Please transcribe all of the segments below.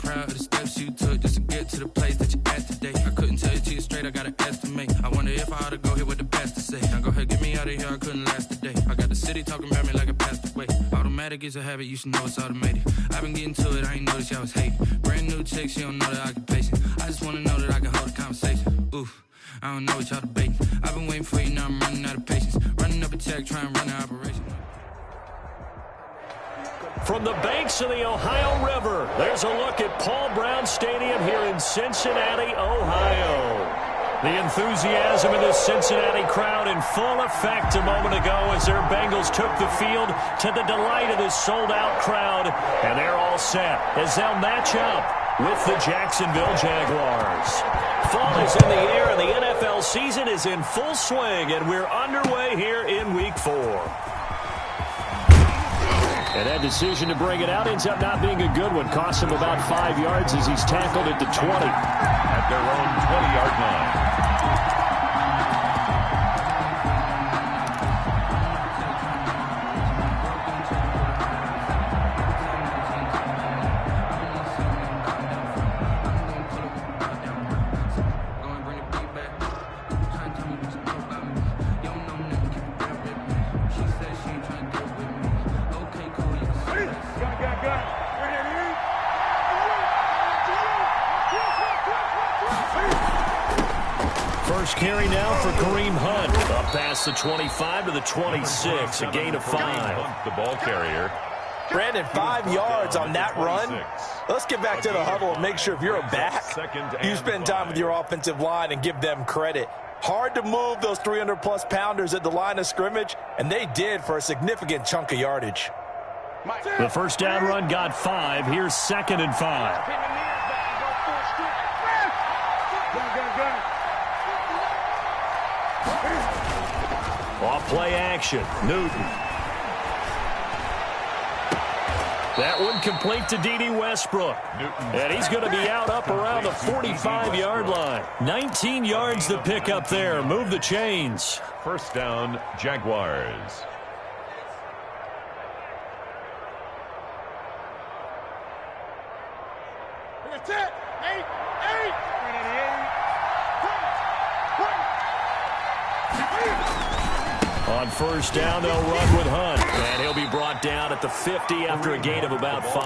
proud of the steps you took just to get to the place that you're at today. I couldn't tell you to you straight, I gotta estimate. I wonder if I ought to go here with the best to say. Now go ahead, get me out of here, I couldn't last a day. I got the city talking about me like a passed away. Automatic is a habit, you should know it's automated. I've been getting to it, I ain't noticed y'all was hating. Brand new chick, she don't know the occupation. I just wanna know that I can hold a conversation. Oof, I don't know what y'all debating. I've been waiting for you, now I'm running out of patience. Running up a check, trying to run an operation. From the banks of the Ohio River, there's a look at Paul Brown Stadium here in Cincinnati, Ohio. The enthusiasm in the Cincinnati crowd in full effect a moment ago as their Bengals took the field to the delight of this sold-out crowd. And they're all set as they'll match up with the Jacksonville Jaguars. Fall is in the air and the NFL season is in full swing, and we're underway here in Week 4. And that decision to bring it out ends up not being a good one. Costs him about 5 yards as he's tackled at the 20. At their own 20-yard line. First carry now for Kareem Hunt. Up past the 25 to the 26. A gain of 5. The ball carrier. Brandon, 5 yards on that run. Let's get back to the huddle and make sure if you're a back, you spend time with your offensive line and give them credit. Hard to move those 300-plus pounders at the line of scrimmage, and they did for a significant chunk of yardage. The first down run got 5. Here's 2nd and 5. Off play action. Newton. That one complete to D.D. Westbrook. And he's going to be out up around the 45-yard line. 19 yards to pick up there. Move the chains. First down, Jaguars. That's it. 8. On first down, they'll run with Hunt. And he'll be brought down at the 50 after a gain of about 5.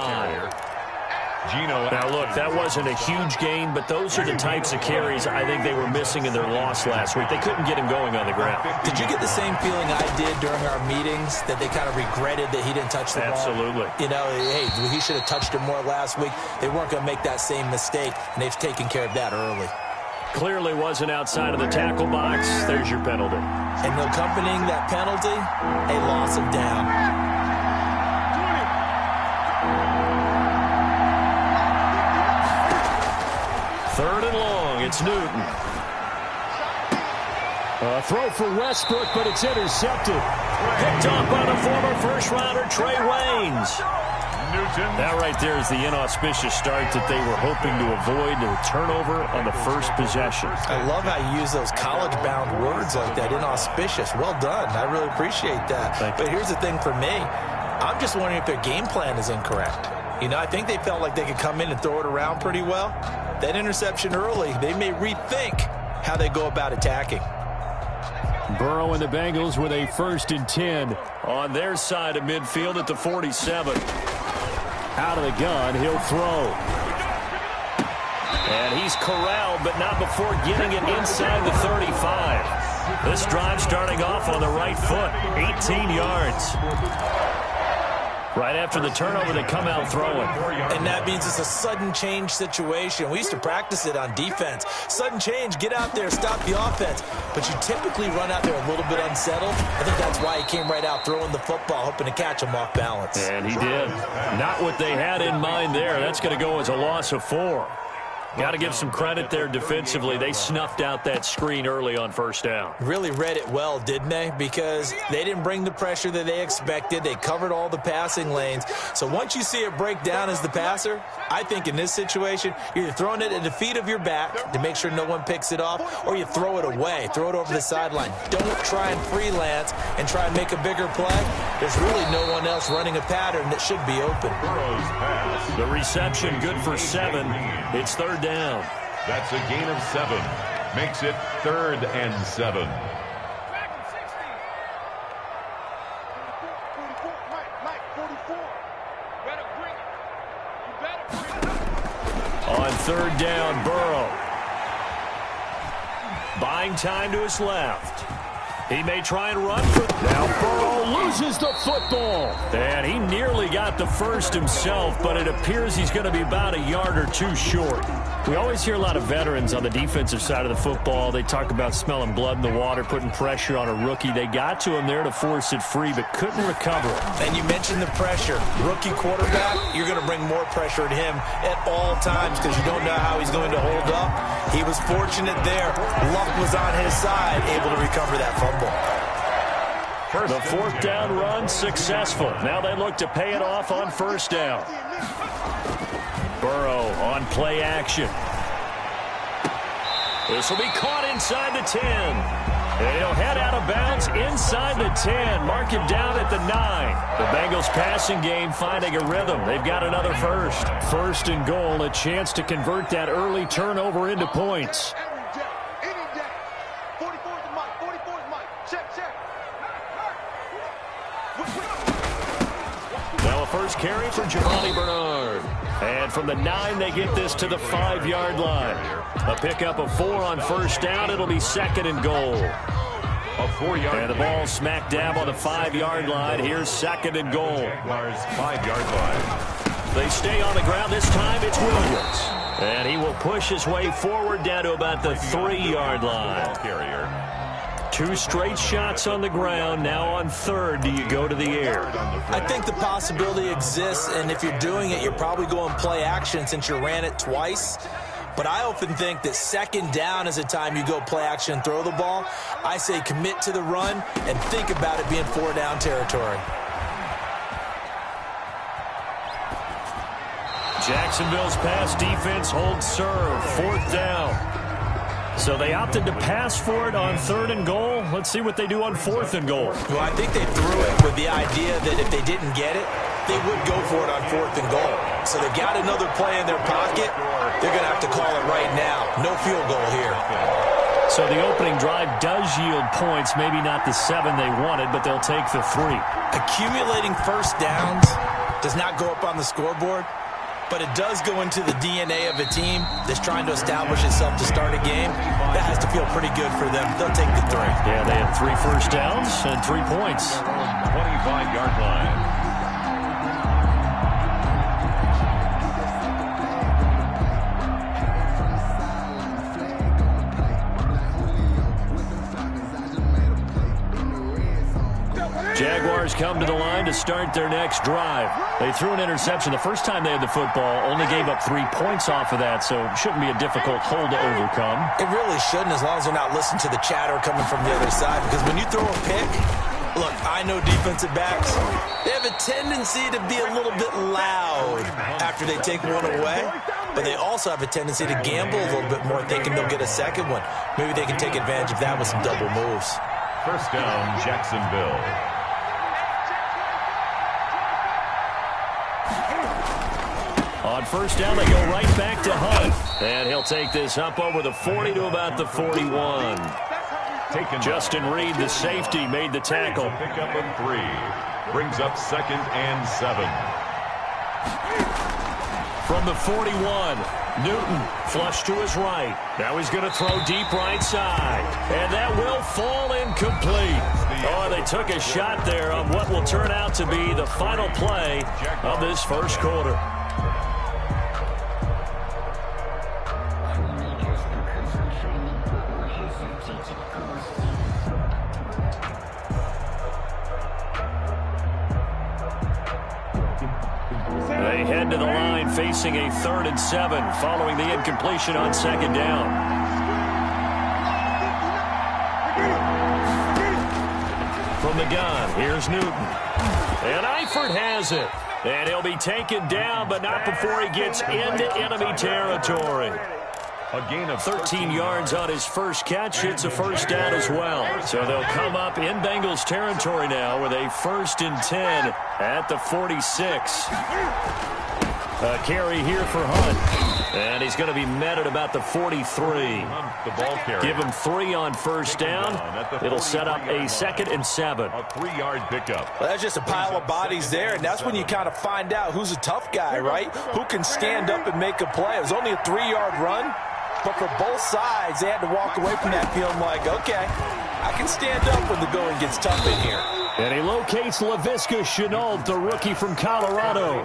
Now, look, that wasn't a huge gain, but those are the types of carries I think they were missing in their loss last week. They couldn't get him going on the ground. Did you get the same feeling I did during our meetings, that they kind of regretted that he didn't touch the ball? Absolutely. You know, hey, he should have touched it more last week. They weren't going to make that same mistake, and they've taken care of that early. Clearly wasn't outside of the tackle box. There's your penalty. And accompanying that penalty, a loss of down. 3rd and long. It's Newton. A throw for Westbrook, but it's intercepted. Picked off by the former first-rounder Trey Waynes. That right there is the inauspicious start that they were hoping to avoid, a turnover on the first possession. I love how you use those college-bound words like that, inauspicious. Well done. I really appreciate that. But here's the thing for me. I'm just wondering if their game plan is incorrect. You know, I think they felt like they could come in and throw it around pretty well. That interception early, they may rethink how they go about attacking. Burrow and the Bengals with a 1st and 10 on their side of midfield at the 47. Out of the gun, he'll throw. And he's corralled, but not before getting it inside the 35. This drive starting off on the right foot, 18 yards. Right after the turnover, they come out throwing. And that means it's a sudden change situation. We used to practice it on defense. Sudden change, get out there, stop the offense. But you typically run out there a little bit unsettled. I think that's why he came right out throwing the football, hoping to catch him off balance. And he did. Not what they had in mind there. That's going to go as a loss of 4. Got to give some credit there defensively. They snuffed out that screen early on first down. Really read it well, didn't they? Because they didn't bring the pressure that they expected. They covered all the passing lanes. So once you see it break down as the passer, I think in this situation, you're either throwing it at the feet of your back to make sure no one picks it off, or you throw it away, throw it over the sideline. Don't try and freelance and try and make a bigger play. There's really no one else running a pattern that should be open. The reception good for 7. It's third down. That's a gain of 7. Makes it 3rd and 7. On third down, Burrow. Buying time to his left. He may try and run for... Now Burrow loses the football. And he nearly got the first himself, but it appears he's going to be about a yard or two short. We always hear a lot of veterans on the defensive side of the football. They talk about smelling blood in the water, putting pressure on a rookie. They got to him there to force it free, but couldn't recover it. And you mentioned the pressure. Rookie quarterback, you're going to bring more pressure at him at all times because you don't know how he's going to hold up. He was fortunate there. Luck was on his side, able to recover that fumble. The fourth down run successful. Now they look to pay it off on first down. Burrow on play action. This will be caught inside the 10. And he'll head out of bounds inside the 10. Mark him down at the 9. The Bengals passing game finding a rhythm. They've got another first. First and goal, a chance to convert that early turnover into points. Now a first carry for Giovanni Bernard. And from the 9, they get this to the 5-yard line. A pickup of 4 on first down. It'll be 2nd and goal. A 4-yard. And the ball smack dab on the 5-yard line. Here's 2nd and goal. 5-yard line. They stay on the ground. This time it's Williams. And he will push his way forward down to about the 3-yard line. Carrier. 2 straight shots on the ground. Now on third, do you go to the air? I think the possibility exists, and if you're doing it, you're probably going play action since you ran it twice. But I often think that 2nd down is a time you go play action and throw the ball. I say commit to the run and think about it being 4-down territory. Jacksonville's pass defense holds serve. 4th down. So they opted to pass for it on 3rd and goal. Let's see what they do on 4th and goal. Well, I think they threw it with the idea that if they didn't get it, they would go for it on 4th and goal. So they've got another play in their pocket. They're going to have to call it right now. No field goal here. So the opening drive does yield points. Maybe not the 7 they wanted, but they'll take the 3. Accumulating first downs does not go up on the scoreboard, but it does go into the DNA of a team that's trying to establish itself to start a game. That has to feel pretty good for them. They'll take the 3. Yeah, they have 3 first downs and 3 points. 25-yard line. Jaguars come to the line to start their next drive. They threw an interception the first time they had the football, only gave up 3 points off of that, so it shouldn't be a difficult hole to overcome. It really shouldn't, as long as they're not listening to the chatter coming from the other side, because when you throw a pick, look, I know defensive backs, they have a tendency to be a little bit loud after they take one away, but they also have a tendency to gamble a little bit more, thinking they'll get a second one. Maybe they can take advantage of that with some double moves. First down, Jacksonville. On first down, they go right back to Hunt. And he'll take this up over the 40 to about the 41. Justin Reed, the safety, made the tackle. Pickup of 3. Brings up 2nd and 7. From the 41, Newton flush to his right. Now he's going to throw deep right side. And that will fall incomplete. Oh, they took a shot there on what will turn out to be the final play of this first quarter. They head to the line facing a 3rd and 7 following the incompletion on 2nd down. From the gun, here's Newton. And Eifert has it. And he'll be taken down, but not before he gets into enemy territory. A gain of 13 yards on his first catch. It's a first down as well. So they'll come up in Bengals territory now with a 1st and 10 at the 46. A carry here for Hunt. And he's going to be met at about the 43. The ball carrier. Give him 3 on first down. It'll set up a 2nd and 7. A 3-yard pickup. Well, that's just a pile of bodies there, and that's when you kind of find out who's a tough guy, right? Who can stand up and make a play. It was only a 3-yard run, but for both sides, they had to walk away from that feeling like, okay, I can stand up when the going gets tough in here. And he locates Laviska Shenault, the rookie from Colorado.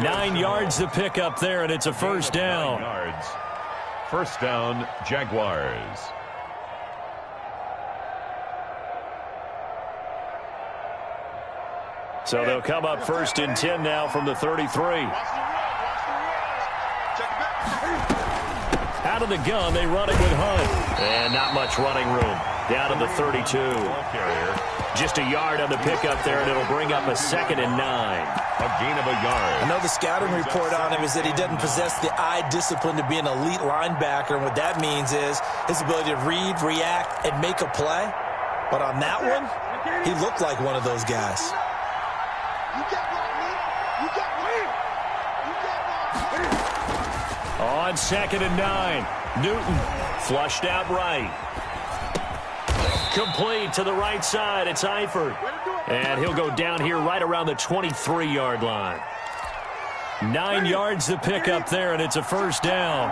9 yards to pick up there, and it's a first down. 9 yards. First down, Jaguars. So they'll come up 1st and 10 now from the 33. Out of the gun, they run it with Hunt. And not much running room. Down to the 32. Just a yard on the pickup there, and it'll bring up a 2nd and 9. A gain of a yard. I know the scouting report on him is that he doesn't possess the eye discipline to be an elite linebacker, and what that means is his ability to read, react, and make a play. But on that one, he looked like one of those guys. On 2nd and 9, Newton flushed out right. Complete to the right side. It's Eifert. And he'll go down here right around the 23-yard line. 9 yards to pick up there, and it's a first down.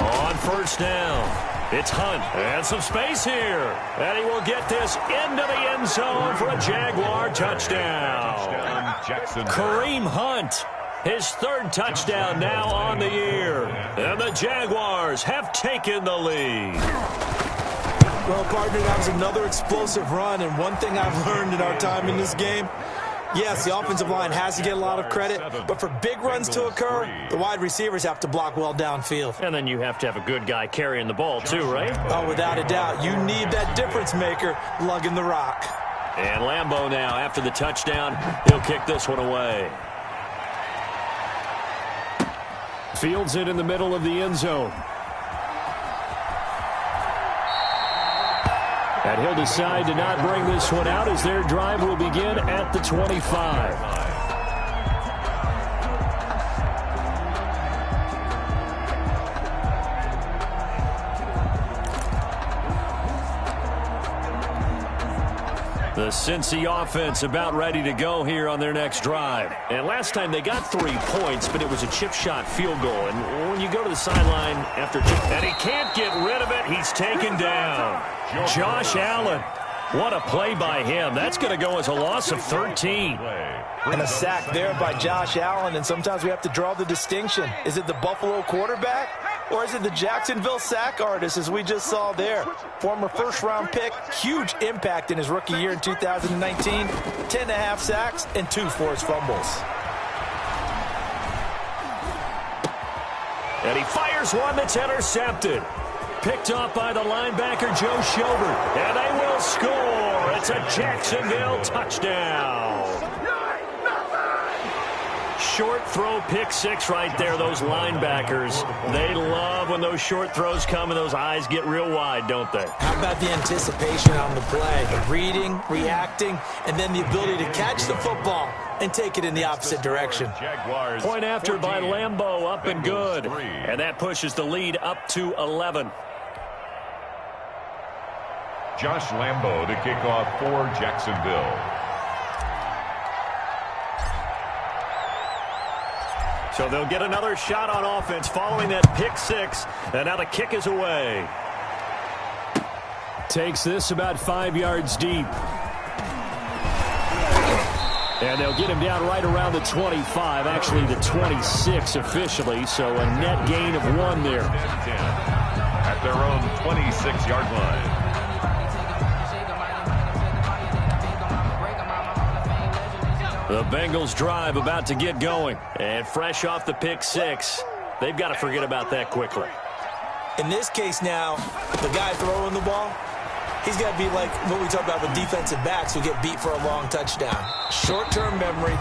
On first down, it's Hunt. And some space here. And he will get this into the end zone for a Jaguar touchdown. Kareem Hunt. His 3rd touchdown now on the year. And the Jaguars have taken the lead. Well, partner, that was another explosive run, and one thing I've learned in our time in this game, yes, the offensive line has to get a lot of credit, but for big runs to occur, the wide receivers have to block well downfield. And then you have to have a good guy carrying the ball too, right? Oh, without a doubt. You need that difference maker lugging the rock. And Lambeau now, after the touchdown, he'll kick this one away. Fields it in the middle of the end zone. And he'll decide to not bring this one out as their drive will begin at the 25. The Cincy offense about ready to go here on their next drive. And last time they got 3 points, but it was a chip shot field goal. And when you go to the sideline after and he can't get rid of it, he's taken down. Josh Allen. What a play by him. That's going to go as a loss of 13. And a sack there by Josh Allen, and sometimes we have to draw the distinction. Is it the Buffalo quarterback, or is it the Jacksonville sack artist, as we just saw there? Former first-round pick, huge impact in his rookie year in 2019, 10.5 sacks and 2 forced fumbles. And he fires one that's intercepted. Picked off by the linebacker, Joe Schobert. And they will score. It's a Jacksonville touchdown. Short throw, pick 6 right there. Those linebackers, they love when those short throws come and those eyes get real wide, don't they? How about the anticipation on the play? The reading, reacting, and then the ability to catch the football and take it in the opposite direction. Point after by Lambeau, up and good. And that pushes the lead up to 11. Josh Lambeau to kick off for Jacksonville. So they'll get another shot on offense following that pick 6. And now the kick is away. Takes this about 5 yards deep. And they'll get him down right around the 25, actually the 26 officially. So a net gain of 1 there. At their own 26-yard line. 1 The Bengals drive about to get going. And fresh off the pick six, they've got to forget about that quickly. In this case now, the guy throwing the ball, he's got to be like what we talk about with defensive backs who get beat for a long touchdown. Short-term memory,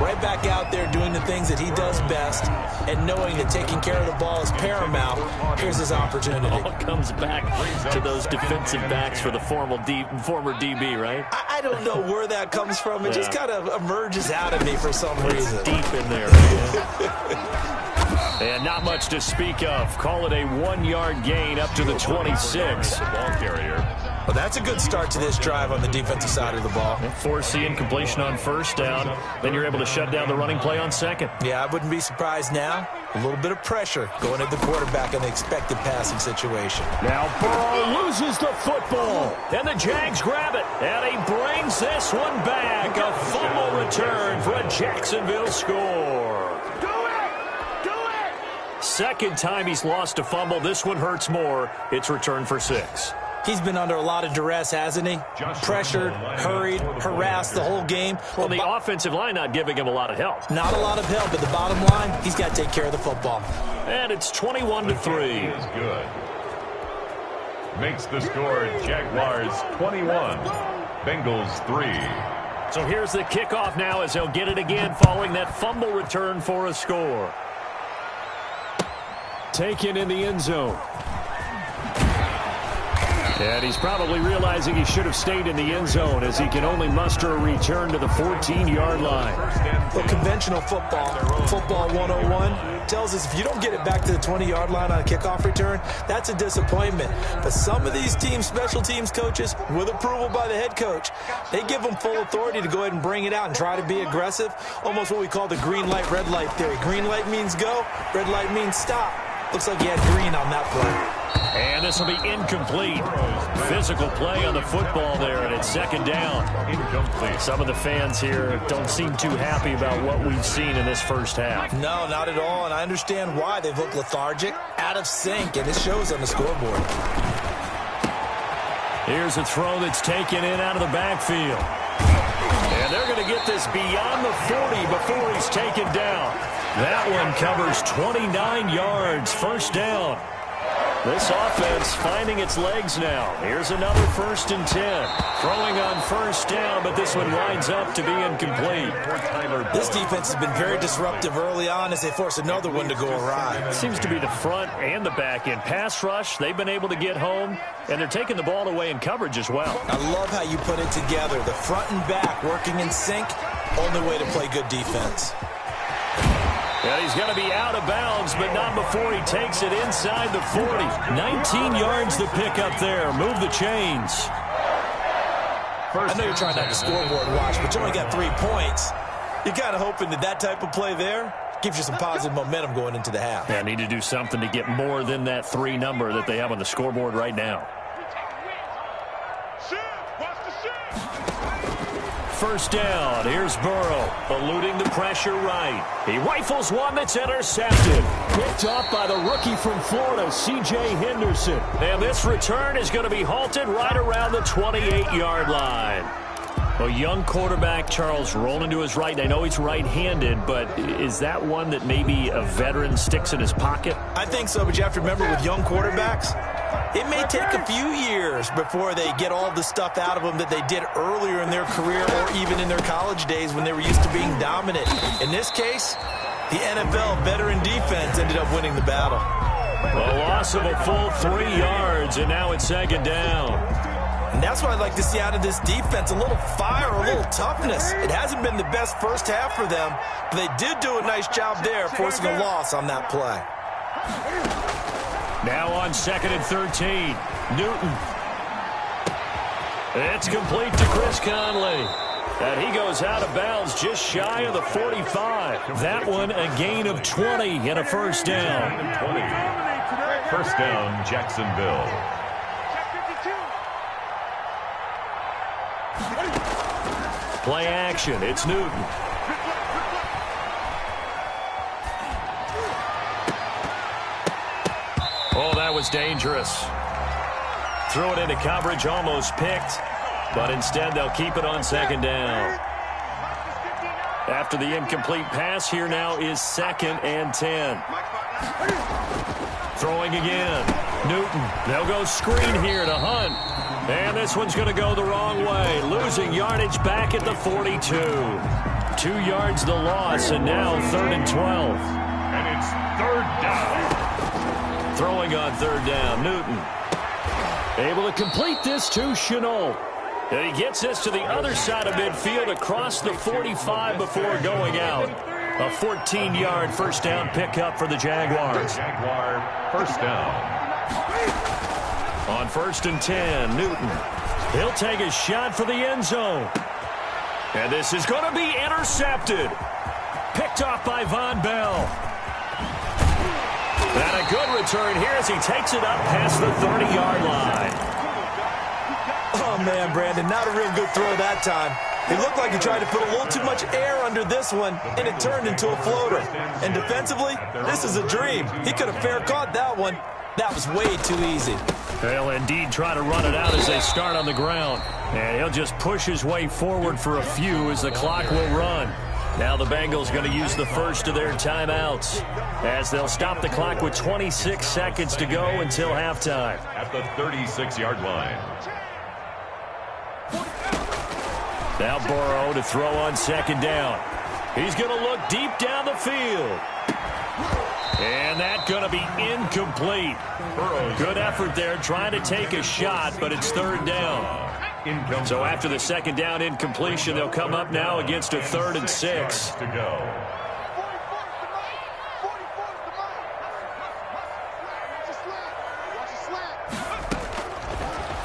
right back out there doing the things that he does best, and knowing that taking care of the ball is paramount. Here's his opportunity. All comes back to those defensive backs for the former DB, right? I don't know where that comes from. It just kind of emerges out of me for some reason. It's deep in there, man. And not much to speak of. Call it a 1-yard gain up to the 26. Ball carrier. Well, that's a good start to this drive on the defensive side of the ball. Force the incompletion on first down. Then you're able to shut down the running play on second. Yeah, I wouldn't be surprised now. A little bit of pressure going at the quarterback in the expected passing situation. Now Burrow loses the football. And the Jags grab it. And he brings this one back. A fumble return for a Jacksonville score. Second time he's lost a fumble. This one hurts more. It's returned for 6. He's been under a lot of duress, hasn't he? Pressured, hurried, harassed the whole game. Well, the offensive line not giving him a lot of help. Not a lot of help, but the bottom line, he's got to take care of the football. And it's 21-3. Is good. Makes the score Jaguars 21, Bengals 3. So here's the kickoff now as they'll get it again following that fumble return for a score. Taken in the end zone. And he's probably realizing he should have stayed in the end zone as he can only muster a return to the 14-yard line. Well, conventional football 101, tells us if you don't get it back to the 20-yard line on a kickoff return, that's a disappointment. But some of these teams, special teams coaches, with approval by the head coach, they give them full authority to go ahead and bring it out and try to be aggressive, almost what we call the green light, red light theory. Green light means go, red light means stop. Looks like he had green on that play. And this will be incomplete. Physical play on the football there, and it's second down. Incomplete. Some of the fans here don't seem too happy about what we've seen in this first half. No, not at all, and I understand why. They've looked lethargic, out of sync, and it shows on the scoreboard. Here's a throw that's taken in out of the backfield. And they're going to get this beyond the 40 before he's taken down. That one covers 29 yards, first down. This offense finding its legs now. Here's another 1st and 10. Throwing on first down, but this one winds up to be incomplete. This defense has been very disruptive early on as they force another one to go awry. It seems to be the front and the back end. Pass rush, they've been able to get home, and they're taking the ball away in coverage as well. I love how you put it together. The front and back working in sync, only way to play good defense. And he's going to be out of bounds, but not before he takes it inside the 40. 19 yards to pick up there. Move the chains. I know you're trying not to scoreboard watch, but you only got 3 points. You're kind of hoping that type of play there gives you some positive momentum going into the half. Yeah, need to do something to get more than that 3 number that they have on the scoreboard right now. First down, here's Burrow, eluding the pressure right. He rifles one that's intercepted. Picked off by the rookie from Florida, C.J. Henderson. And this return is going to be halted right around the 28-yard line. A young quarterback, Charles, rolling to his right. I know he's right-handed, but is that one that maybe a veteran sticks in his pocket? I think so, but you have to remember with young quarterbacks, it may take a few years before they get all the stuff out of them that they did earlier in their career or even in their college days when they were used to being dominant. In this case, the NFL veteran defense ended up winning the battle. A loss of a full 3 yards, and now it's second down. And that's what I'd like to see out of this defense, a little fire, a little toughness. It hasn't been the best first half for them, but they did do a nice job there, forcing a loss on that play. Now on 2nd and 13, Newton. It's complete to Chris Conley. And he goes out of bounds just shy of the 45. That one a gain of 20 and a first down. 20. First down, Jacksonville. Play action. It's Newton. Oh, that was dangerous. Threw it into coverage, almost picked, but instead they'll keep it on second down. After the incomplete pass, here now is 2nd and 10. Throwing again. Newton. They'll go screen here to Hunt. And this one's going to go the wrong way. Losing yardage back at the 42. 2 yards the loss, and now 3rd and 12. And it's 3rd down. Throwing on 3rd down, Newton. Able to complete this to Chenault. And he gets this to the other side of midfield across the 45 before going out. A 14-yard first down pickup for the Jaguars. Jaguar first down. On 1st and 10, Newton. He'll take a shot for the end zone. And this is going to be intercepted. Picked off by Von Bell. And a good return here as he takes it up past the 30-yard line. Oh, man, Brandon, not a real good throw that time. It looked like he tried to put a little too much air under this one, and it turned into a floater. And defensively, this is a dream. He could have fair caught that one. That was way too easy. They'll indeed try to run it out as they start on the ground. And he'll just push his way forward for a few as the clock will run. Now the Bengals going to use the first of their timeouts as they'll stop the clock with 26 seconds to go until halftime. At the 36-yard line. Now Burrow to throw on 2nd down. He's going to look deep down the field. And that's going to be incomplete. Good effort there trying to take a shot, but it's 3rd down. So after the 2nd down incompletion, they'll come up now against a 3rd and 6. To go.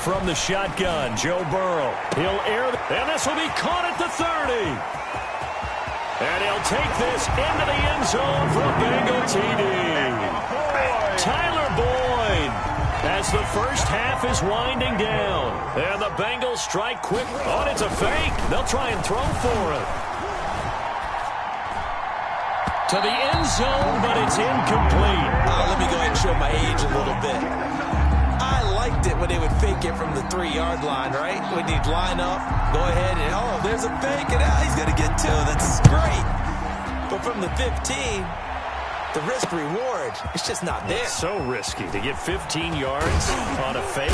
From the shotgun, Joe Burrow. He'll air, and this will be caught at the 30. And he'll take this into the end zone for a Bengal TD. Tyler Boyd as the first half is winding down. And the Bengals strike quick. Oh, it's a fake. They'll try and throw for it. To the end zone, but it's incomplete. Let me go ahead and show my age a little bit. I liked it when they would fake it from the 3-yard line, right? When he'd line up, go ahead and, oh, there's a fake, and he's going to get 2. That's great. But from the 15, the risk-reward, it's just not there. It's so risky to get 15 yards on a fake.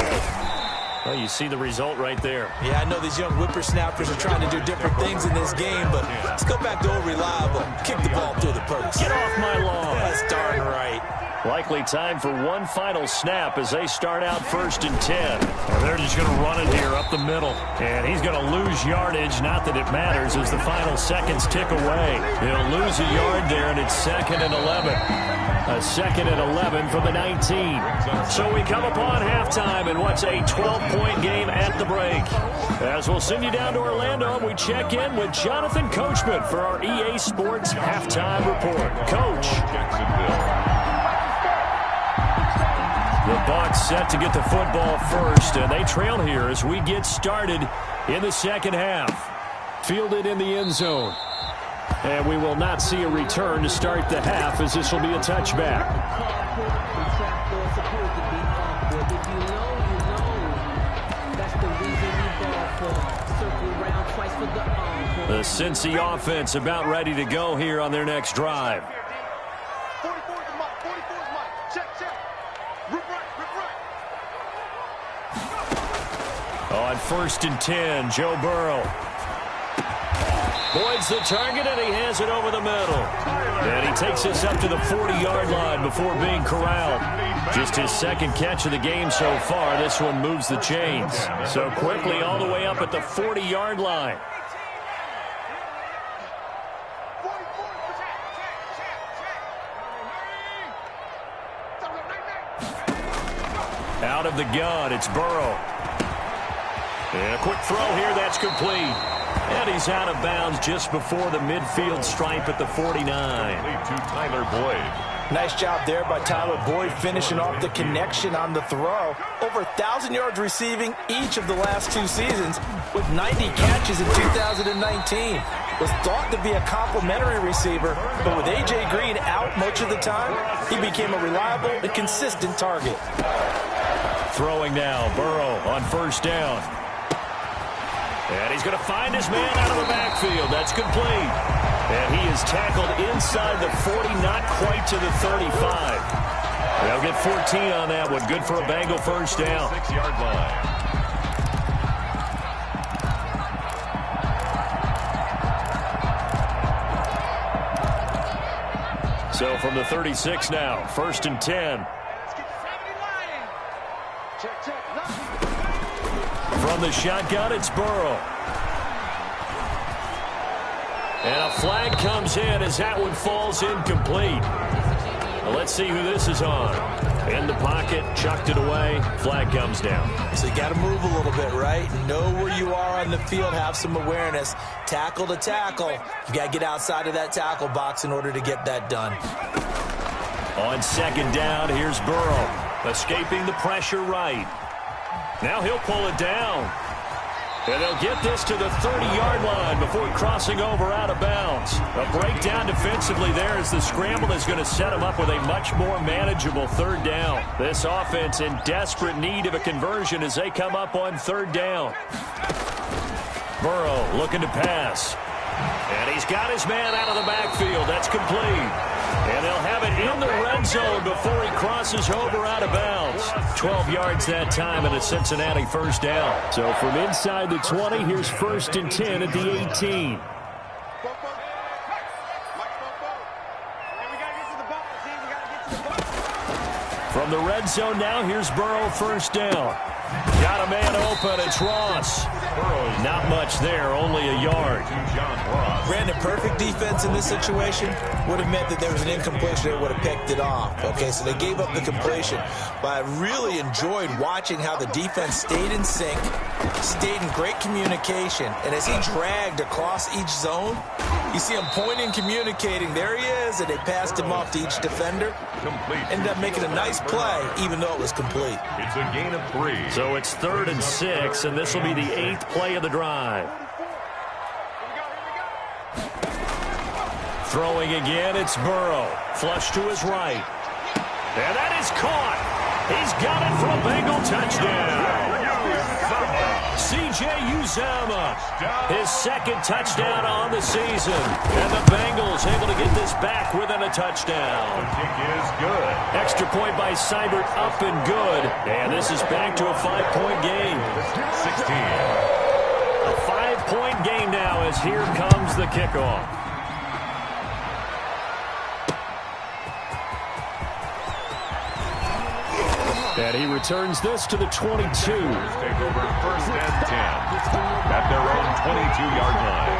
Well, you see the result right there. Yeah, I know these young whippersnappers are trying to do different things in this game, but let's go back to old reliable. Kick the ball through the post. Get off my lawn. That's darn right. Likely time for one final snap as they start out 1st and 10. And they're just going to run it here up the middle. And he's going to lose yardage. Not that it matters as the final seconds tick away. He'll lose a yard there, and it's 2nd and 11. A 2nd and 11 from the 19. So we come upon halftime in what's a 12-point game at the break. As we'll send you down to Orlando, we check in with Jonathan Coachman for our EA Sports Halftime Report. Coach. The Bucs set to get the football first, and they trail here as we get started in the 2nd half. Fielded in the end zone. And we will not see a return to start the half as this will be a touchback. The Cincy offense about ready to go here on their next drive. On 1st and 10, Joe Burrow. Boyd's the target, and he has it over the middle. And he takes this up to the 40-yard line before being corralled. Just his 2nd catch of the game so far. This one moves the chains. So quickly all the way up at the 40-yard line. Out of the gun, it's Burrow. And a quick throw here, that's complete. And he's out of bounds just before the midfield stripe at the 49. To Tyler Boyd. Nice job there by Tyler Boyd finishing off the connection on the throw. Over 1,000 yards receiving each of the last 2 seasons with 90 catches in 2019. Was thought to be a complimentary receiver, but with A.J. Green out much of the time, he became a reliable and consistent target. Throwing now, Burrow on 1st down. And he's going to find his man out of the backfield. That's complete. And he is tackled inside the 40, not quite to the 35. They'll get 14 on that one. Good for a Bengal first down. 6-yard line. So from the 36 now, 1st and 10. From the shotgun, it's Burrow. And a flag comes in as that one falls incomplete. Well, let's see who this is on. In the pocket, chucked it away, flag comes down. So you got to move a little bit, right? Know where you are on the field, have some awareness. Tackle to tackle. You got to get outside of that tackle box in order to get that done. On 2nd down, here's Burrow. Escaping the pressure right. Now he'll pull it down. And they'll get this to the 30-yard line before crossing over out of bounds. A breakdown defensively there as the scramble is going to set them up with a much more manageable 3rd down. This offense in desperate need of a conversion as they come up on 3rd down. Burrow looking to pass. And he's got his man out of the backfield. That's complete. And they'll have it in the red zone before he crosses over out of bounds. 12 yards that time and a Cincinnati 1st down. So from inside the 20, here's 1st and 10 at the 18. From the red zone now, here's Burrow 1st down. Got a man open, it's Ross. Not much there, only a yard. Brandon, perfect defense in this situation would have meant that there was an incompletion that would have picked it off. Okay, so they gave up the completion. But I really enjoyed watching how the defense stayed in sync, stayed in great communication. And as he dragged across each zone, you see him pointing, communicating. There he is, and they passed him off to each defender. Ended up making a nice play, even though it was complete. It's a gain of 3. So it's 3rd and 6, and this will be the 8th play of the drive. Throwing again, it's Burrow. Flush to his right. And that is caught. He's got it for a Bengal touchdown. C.J. Uzomah, his 2nd touchdown on the season. And the Bengals able to get this back within a touchdown. The kick is good. Extra point by Seibert, up and good. And this is back to a 5-point game. 16. A 5-point game now as here comes the kickoff. And he returns this to the 22. Take over 1st and 10 at their own 22-yard line.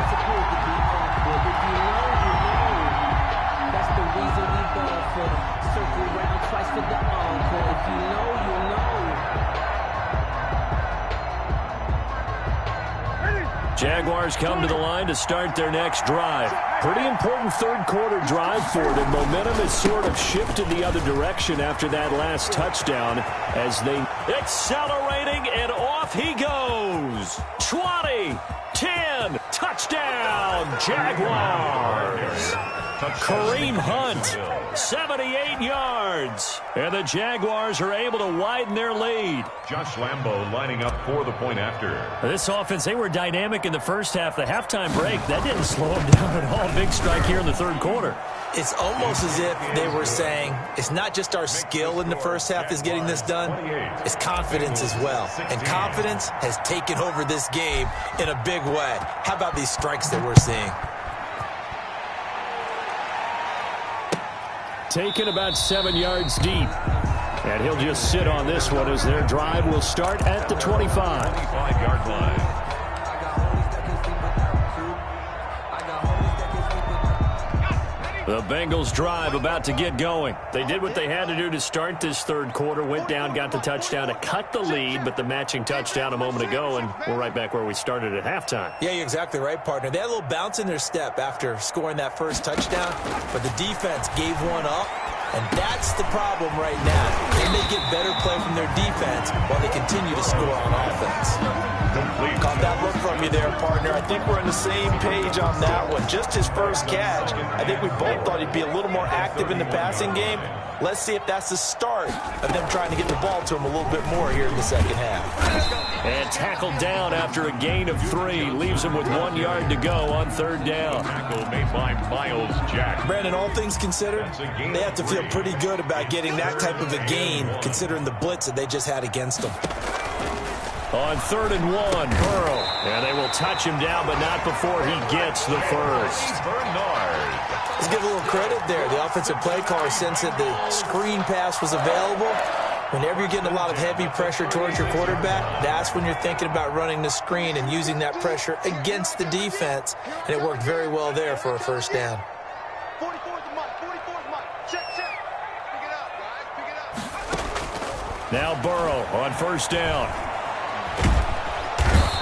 That's the reason we ball for them. Circle round twice for the encore. If you know, you know. Jaguars come to the line to start their next drive. Pretty important 3rd quarter drive for them. Momentum has sort of shifted the other direction after that last touchdown as they accelerating, and off he goes. 20, 10, touchdown, Jaguars. Kareem Hunt, 78 yards. And the Jaguars are able to widen their lead. Josh Lambo lining up for the point after. This offense, they were dynamic in the first half. The halftime break, that didn't slow them down at all. Big strike here in the 3rd quarter. It's almost as if they were saying, it's not just our skill in the first half is getting this done, it's confidence as well. And confidence has taken over this game in a big way. How about these strikes that we're seeing? Taken about 7 yards deep. And he'll just sit on this one as their drive will start at the 25. 25-yard line. The Bengals drive about to get going. They did what they had to do to start this 3rd quarter. Went down, got the touchdown to cut the lead, but the matching touchdown a moment ago, and we're right back where we started at halftime. Yeah, you're exactly right, partner. They had a little bounce in their step after scoring that first touchdown, but the defense gave one up, And that's the problem right now. Can they get better play from their defense while they continue to score on offense? Caught that look from you there, partner. I think we're on the same page on that one. Just his first catch. I think we both thought he'd be a little more active in the passing game. Let's see if that's the start of them trying to get the ball to him a little bit more here in the second half. And tackled down after a gain of 3. Leaves him with 1 yard to go on third down. Tackle made by Miles Jack. Brandon, all things considered, they have to feel pretty good about getting that type of a gain, considering the blitz that they just had against them. On 3rd and 1, Burrow. And they will touch him down, but not before he gets the first. Bernard. Let's give a little credit there. The offensive play caller sensed that the screen pass was available. Whenever you're getting a lot of heavy pressure towards your quarterback, that's when you're thinking about running the screen and using that pressure against the defense. And it worked very well there for a first down. 44 is the mark. 44 is the mark. Check. Pick it up, guys. Pick it up. Now Burrow on first down.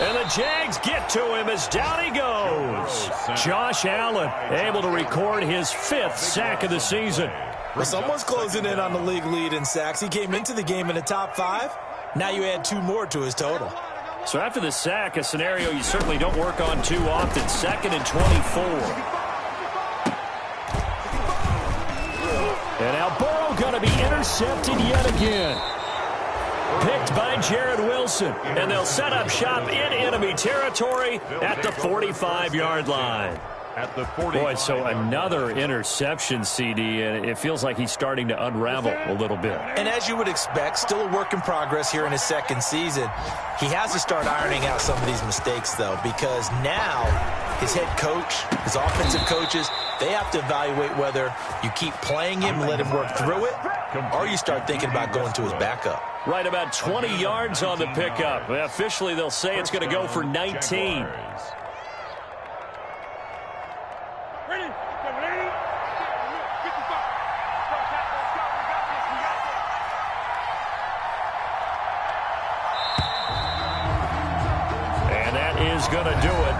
And the Jags get to him as down he goes. Josh Allen able to record his 5th sack of the season. Well, someone's closing in on the league lead in sacks. He came into the game in the top 5. Now you add 2 more to his total. So after the sack, a scenario you certainly don't work on too often. 2nd and 24. And now Burrow going to be intercepted yet again. Picked by Jared Wilson. And they'll set up shop in enemy territory at the 45-yard line. At the 40. Boy, so another interception, CD, and it feels like he's starting to unravel a little bit. And as you would expect, still a work in progress here in his second season. He has to start ironing out some of these mistakes, though, because now his head coach, his offensive coaches, they have to evaluate whether you keep playing him and let him work through it, or you start thinking about going to his backup. Right about 20 yards on the pickup. Officially, they'll say it's going to go for 19. Going to do it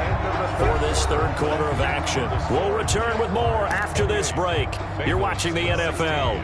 for this third quarter of action. We'll return with more after this break. You're watching the NFL.